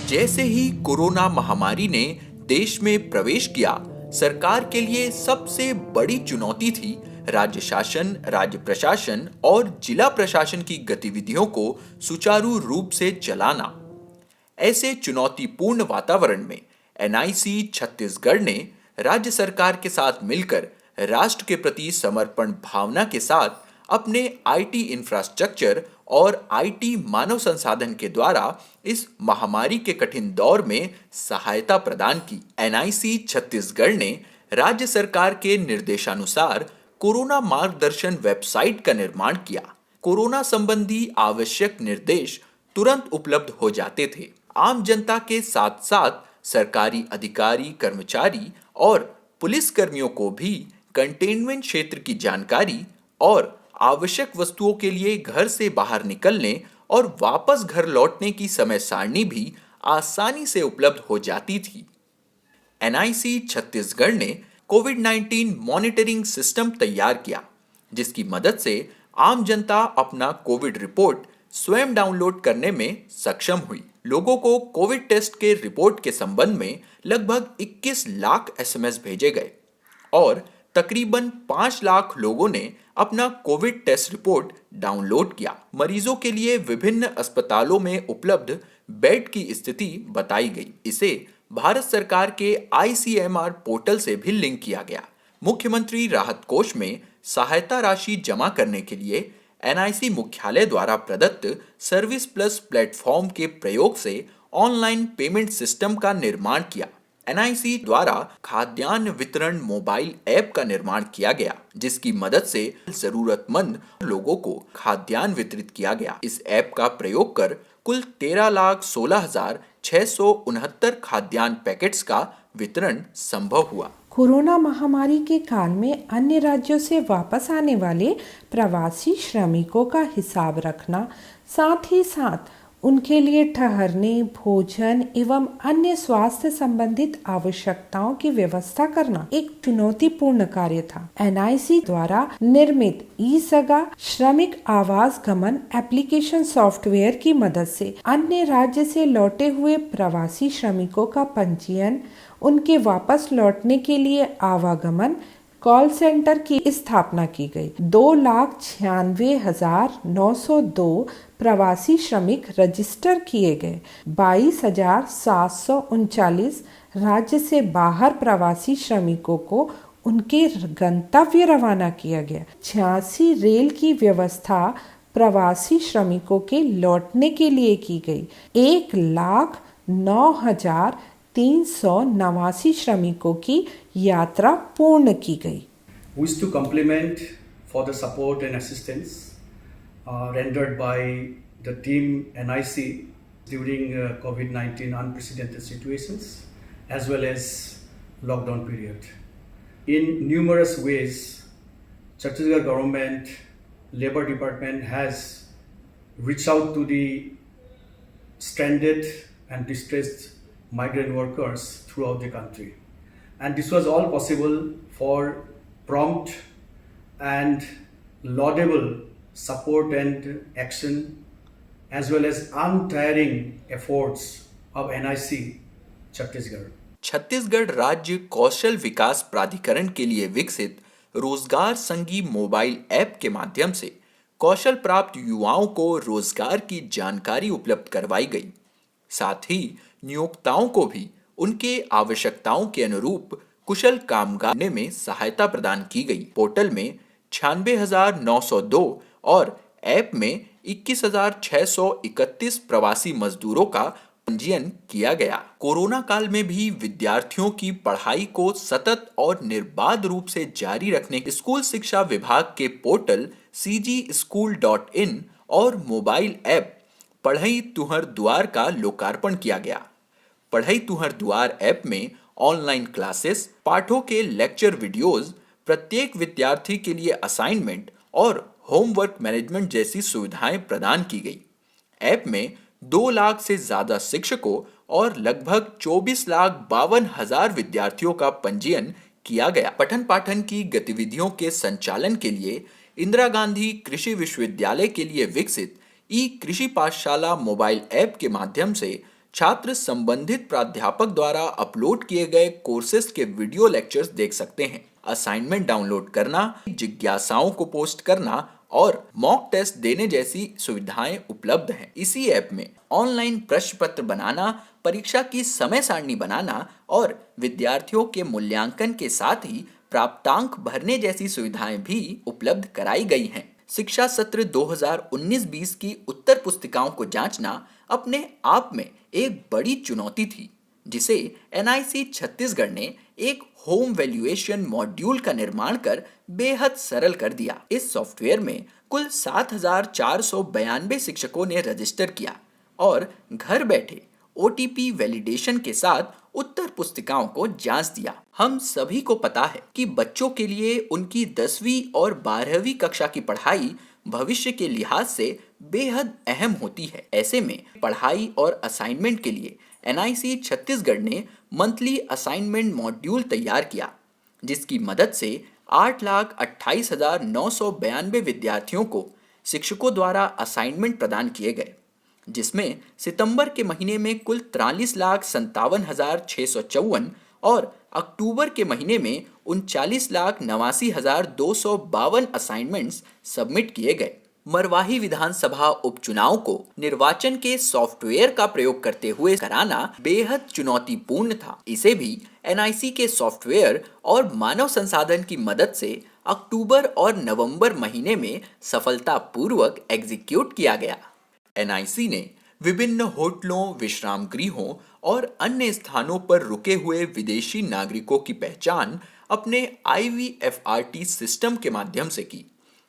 जैसे ही कोरोना महामारी ने देश में प्रवेश किया, सरकार के लिए सबसे बड़ी चुनौती थी राज्य शासन, राज्य प्रशासन और जिला प्रशासन की गतिविधियों को सुचारू रूप से चलाना। ऐसे चुनौतीपूर्ण वातावरण में एनआईसी छत्तीसगढ़ ने राज्य सरकार के साथ मिलकर राष्ट्र के प्रति समर्पण भावना के साथ अपने आईटी इंफ्रास्ट्रक्चर और आईटी मानव संसाधन के द्वारा इस महामारी के कठिन दौर में सहायता प्रदान की। एनआईसी छत्तीसगढ़ ने राज्य सरकार के निर्देशानुसार कोरोना मार्गदर्शन वेबसाइट का निर्माण किया। कोरोना संबंधी आवश्यक निर्देश तुरंत उपलब्ध हो जाते थे। आम जनता के साथ साथ सरकारी अधिकारी, कर्मचारी और पुलिस कर्मियों को भी कंटेनमेंट क्षेत्र की जानकारी और आवश्यक वस्तुओं के लिए घर से बाहर निकलने और वापस घर लौटने की समय सारणी भी आसानी से उपलब्ध हो जाती थी। एनआईसी छत्तीसगढ़ ने कोविड-19 मॉनिटरिंग सिस्टम तैयार किया, जिसकी मदद से आम जनता अपना कोविड रिपोर्ट स्वयं डाउनलोड करने में सक्षम हुई। लोगों को कोविड टेस्ट के रिपोर्ट के संबंध में लगभग 21 लाख एसएमएस भेजे गए और तकरीबन 5 लाख लोगों ने अपना कोविड टेस्ट रिपोर्ट डाउनलोड किया। मरीजों के लिए विभिन्न अस्पतालों में उपलब्ध बेड की स्थिति बताई गई। इसे भारत सरकार के आईसीएमआर पोर्टल से भी लिंक किया गया। मुख्यमंत्री राहत कोष में सहायता राशि जमा करने के लिए एनआईसी मुख्यालय द्वारा प्रदत्त सर्विस प्लस प्लेटफॉर्म के प्रयोग से ऑनलाइन पेमेंट सिस्टम का निर्माण किया। एनआईसी द्वारा खाद्यान्न वितरण मोबाइल ऐप का निर्माण किया गया, जिसकी मदद से जरूरतमंद लोगों को खाद्यान्न वितरित किया गया। इस ऐप का प्रयोग कर कुल 13,16,669 खाद्यान्न पैकेट्स का वितरण संभव हुआ। कोरोना महामारी के काल में अन्य राज्यों से वापस आने वाले प्रवासी श्रमिकों का हिसाब रखना, साथ ही साथ उनके लिए ठहरने, भोजन एवं अन्य स्वास्थ्य संबंधित आवश्यकताओं की व्यवस्था करना एक चुनौतीपूर्ण कार्य था। एनआईसी द्वारा निर्मित ई-सगा श्रमिक आवास गमन एप्लीकेशन सॉफ्टवेयर की मदद से अन्य राज्य से लौटे हुए प्रवासी श्रमिकों का पंजीयन, उनके वापस लौटने के लिए आवागमन, कॉल सेंटर की स्थापना की गई। 2,96,902 प्रवासी श्रमिक रजिस्टर किए गए। 22,739 राज्य से बाहर प्रवासी श्रमिकों को उनके गंतव्य रवाना किया गया। 86 रेल की व्यवस्था प्रवासी श्रमिकों के लौटने के लिए की गई। 1,09,389 श्रमिकों की यात्रा पूर्ण की गई। Wish to compliment for the support and assistance rendered by the team NIC during COVID-19 unprecedented situations as well as lockdown period. In numerous ways, Chhattisgarh government, Labour Department has reached out to the stranded and distressed migrant workers throughout the country. And this was all possible for prompt and laudable support and action as well as untiring efforts of NIC Chhattisgarh. Chhattisgarh राज्य कौशल विकास प्राधिकरण के लिए विकसित रोजगार संगी mobile app के माध्यम से कौशल प्राप्त युवाओं को रोजगार की जानकारी उपलब्ध करवाई गई। साथ ही नियोक्ताओं को भी उनके आवश्यकताओं के अनुरूप कुशल कामगार में सहायता प्रदान की गई। पोर्टल में 96,902 और ऐप में 21,631 प्रवासी मजदूरों का पंजीयन किया गया। कोरोना काल में भी विद्यार्थियों की पढ़ाई को सतत और निर्बाध रूप से जारी रखने स्कूल शिक्षा विभाग के पोर्टल cgschool.in और मोबाइल ऐप पढ़ई तुहर दुआर का लोकार्पण किया गया। पढ़ई तुहर दुआर ऐप में ऑनलाइन क्लासेस, पाठों के लेक्चर वीडियोज, प्रत्येक विद्यार्थी के लिए असाइनमेंट और होमवर्क मैनेजमेंट जैसी सुविधाएं प्रदान की गई। ऐप में 2 लाख से ज्यादा शिक्षकों और लगभग 24,52,000 विद्यार्थियों का पंजीयन किया गया। पठन पाठन की गतिविधियों के संचालन के लिए इंदिरा गांधी कृषि विश्वविद्यालय के लिए विकसित ई कृषि पाठशाला मोबाइल ऐप के माध्यम से छात्र संबंधित प्राध्यापक द्वारा अपलोड किए गए कोर्सेज के वीडियो लेक्चर्स देख सकते हैं। असाइनमेंट डाउनलोड करना, जिज्ञासाओं को पोस्ट करना और मॉक टेस्ट देने जैसी सुविधाएं उपलब्ध हैं। इसी ऐप में ऑनलाइन प्रश्न पत्र बनाना, परीक्षा की समय सारणी बनाना और विद्यार्थियों के मूल्यांकन के साथ ही प्राप्तांक भरने जैसी सुविधाएं भी उपलब्ध कराई गई हैं। शिक्षा सत्र 2019-20 की उत्तर पुस्तिकाओं को जांचना अपने आप में एक बड़ी चुनौती थी, जिसे एनआईसी छत्तीसगढ़ ने एक होम वैल्यूएशन मॉड्यूल का निर्माण कर बेहद सरल कर दिया। इस सॉफ्टवेयर में कुल 7,492 शिक्षकों ने रजिस्टर किया और घर बैठे ओटीपी वैलिडेशन के साथ उत्तर पुस्तिकाओं को जांच दिया। हम सभी को पता है कि बच्चों के लिए उनकी 10वीं और 12वीं कक्षा की पढ़ाई भविष्य के लिहाज से बेहद अहम होती है। ऐसे में पढ़ाई और असाइनमेंट के लिए एनआईसी छत्तीसगढ़ ने मंथली असाइनमेंट मॉड्यूल तैयार किया, जिसकी मदद से 8,28,992 विद्यार्थियों को शिक्षकों द्वारा असाइनमेंट प्रदान किए गए, जिसमें सितंबर के महीने में कुल 43,57,654 और अक्टूबर के महीने में 39,89,252 असाइनमेंट्स सबमिट किए गए। मरवाही विधानसभा उपचुनाव को निर्वाचन के सॉफ्टवेयर का प्रयोग करते हुए कराना बेहद चुनौतीपूर्ण था। इसे भी एनआईसी के सॉफ्टवेयर और मानव संसाधन की मदद से अक्टूबर और नवंबर महीने में सफलतापूर्वक एग्जीक्यूट किया गया। एनआईसी ने विभिन्न होटलों, विश्राम गृहों और अन्य स्थानों पर रुके हुए विदेशी नागरिकों की पहचान अपने IVFRT सिस्टम के माध्यम से की।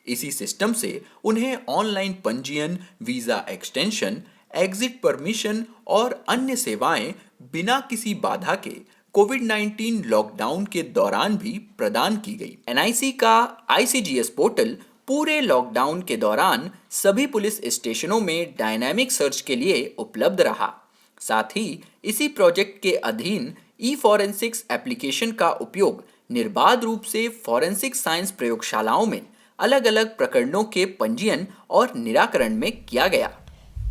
इसी सिस्टम से उन्हें ऑनलाइन पंजीयन, वीजा एक्सटेंशन, एग्जिट परमिशन और अन्य सेवाएं बिना किसी बाधा के कोविड-19 लॉकडाउन के दौरान भी प्रदान की गई। एनआईसी का ICGS पोर्टल पूरे लॉकडाउन के दौरान सभी पुलिस स्टेशनों में डायनामिक सर्च के लिए उपलब्ध रहा। साथ ही इसी प्रोजेक्ट के अधीन ई-फॉरेंसिक्स एप्लीकेशन का उपयोग निर्बाध रूप से फॉरेंसिक साइंस प्रयोगशालाओं में अलग अलग प्रकरणों के पंजीयन और निराकरण में किया गया।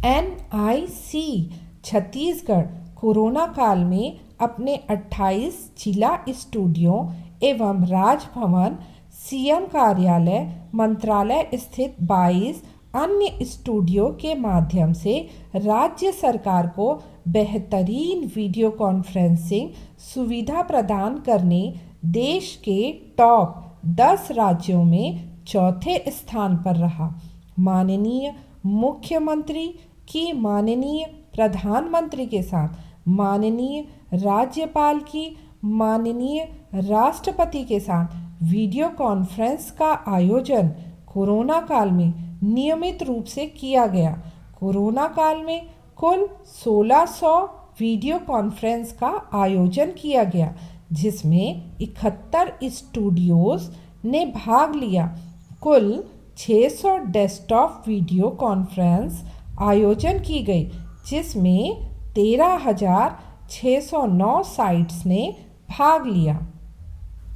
एनआईसी छत्तीसगढ़ कोरोना काल में अपने 28 जिला स्टूडियो एवं राजभवन, सीएम कार्यालय, मंत्रालय स्थित 22 अन्य स्टूडियो के माध्यम से राज्य सरकार को बेहतरीन वीडियो कॉन्फ्रेंसिंग सुविधा प्रदान करने देश के टॉप 10 राज्यों में चौथे स्थान पर रहा। माननीय मुख्यमंत्री की माननीय प्रधानमंत्री के साथ माननीय राज्यपाल की माननीय राष्ट्रपति के साथ वीडियो कॉन्फ्रेंस का आयोजन कोरोना काल में नियमित रूप से किया गया। कोरोना काल में कुल 1600 वीडियो कॉन्फ्रेंस का आयोजन किया गया, जिसमें 71 स्टूडियोज ने भाग लिया। कुल 600 डेस्कटॉप वीडियो कॉन्फ्रेंस आयोजन की गई, जिसमें 13,609 साइट्स ने भाग लिया।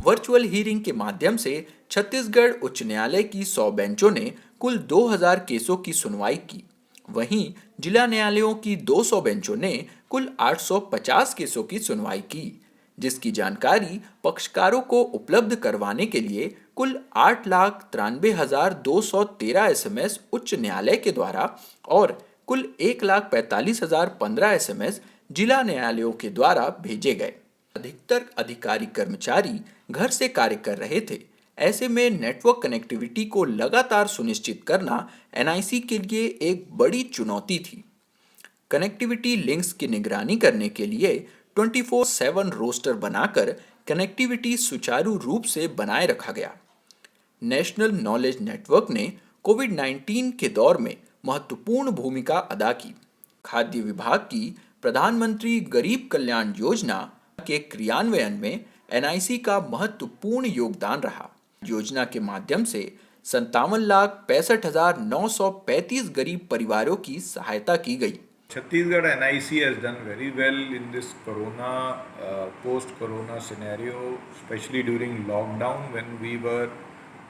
वर्चुअल हीयरिंग के माध्यम से छत्तीसगढ़ उच्च न्यायालय की 100 बेंचों ने कुल 2000 केसों की सुनवाई की। वहीं जिला न्यायालयों की 200 बेंचों ने कुल 850 केसों की सुनवाई की, जिसकी जानकारी पक्षकारों को उपलब्ध करवाने के लिए कुल 8,93,213 SMS उच्च न्यायालय के द्वारा और कुल 1,45,015 SMS जिला न्यायालयों के द्वारा भेजे गए। अधिकतर अधिकारी कर्मचारी घर से कार्य कर रहे थे। ऐसे में नेटवर्क कनेक्टिविटी को लगातार सुनिश्चित करना एनआईसी के लिए एक बड़ी चुनौती थी। कनेक्टिविटी लिंक्स की निगरानी करने के लिए 24/7 रोस्टर बनाकर कनेक्टिविटी सुचारू रूप से बनाए रखा गया। नेशनल नॉलेज नेटवर्क ने कोविड-19 के दौर में महत्वपूर्ण भूमिका अदा की। खाद्य विभाग की प्रधानमंत्री गरीब कल्याण योजना के क्रियान्वयन में एनआईसी का महत्वपूर्ण योगदान रहा। योजना के माध्यम से 57,65,935 गरीब परिवारों की सहायता की गई। Chhattisgarh NIC has done very well in this post-corona scenario, especially during lockdown when we were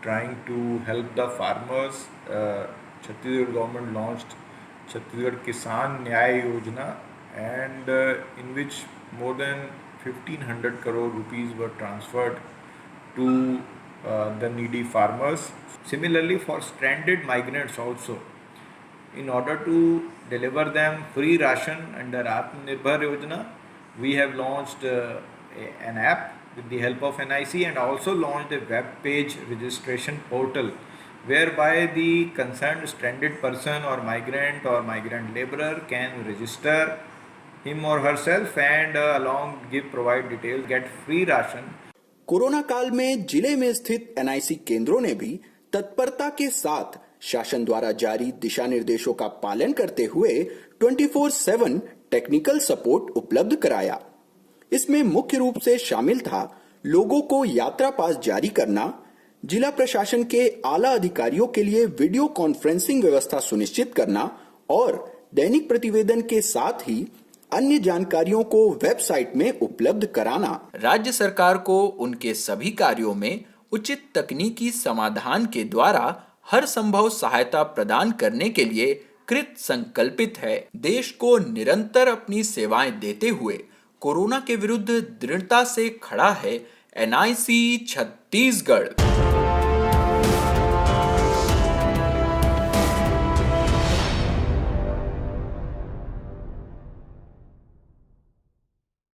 trying to help the farmers. Chhattisgarh government launched Chhattisgarh Kisan Nyay Yojana, and in which more than 1500 crore rupees were transferred to the needy farmers. Similarly, for stranded migrants also, in order to deliver them free ration under Atmanirbhar Yojana, we have launched an app with the help of NIC and also launched a web page registration portal whereby the concerned stranded person or migrant laborer can register him or herself and along provide details, get free ration. Corona काल में जिले में स्थित NIC केंद्रों ने भी तत्परता के साथ शासन द्वारा जारी दिशा निर्देशों का पालन करते हुए 24/7 टेक्निकल सपोर्ट उपलब्ध कराया। इसमें मुख्य रूप से शामिल था लोगों को यात्रा पास जारी करना, जिला प्रशासन के आला अधिकारियों के लिए वीडियो कॉन्फ्रेंसिंग व्यवस्था सुनिश्चित करना और दैनिक प्रतिवेदन के साथ ही अन्य जानकारियों को वेबसाइट में उपलब्ध कराना। राज्य सरकार को उनके सभी कार्यों में उचित तकनीकी समाधान के द्वारा हर संभव सहायता प्रदान करने के लिए कृत संकल्पित है। देश को निरंतर अपनी सेवाएं देते हुए कोरोना के विरुद्ध दृढ़ता से खड़ा है एनआईसी छत्तीसगढ़।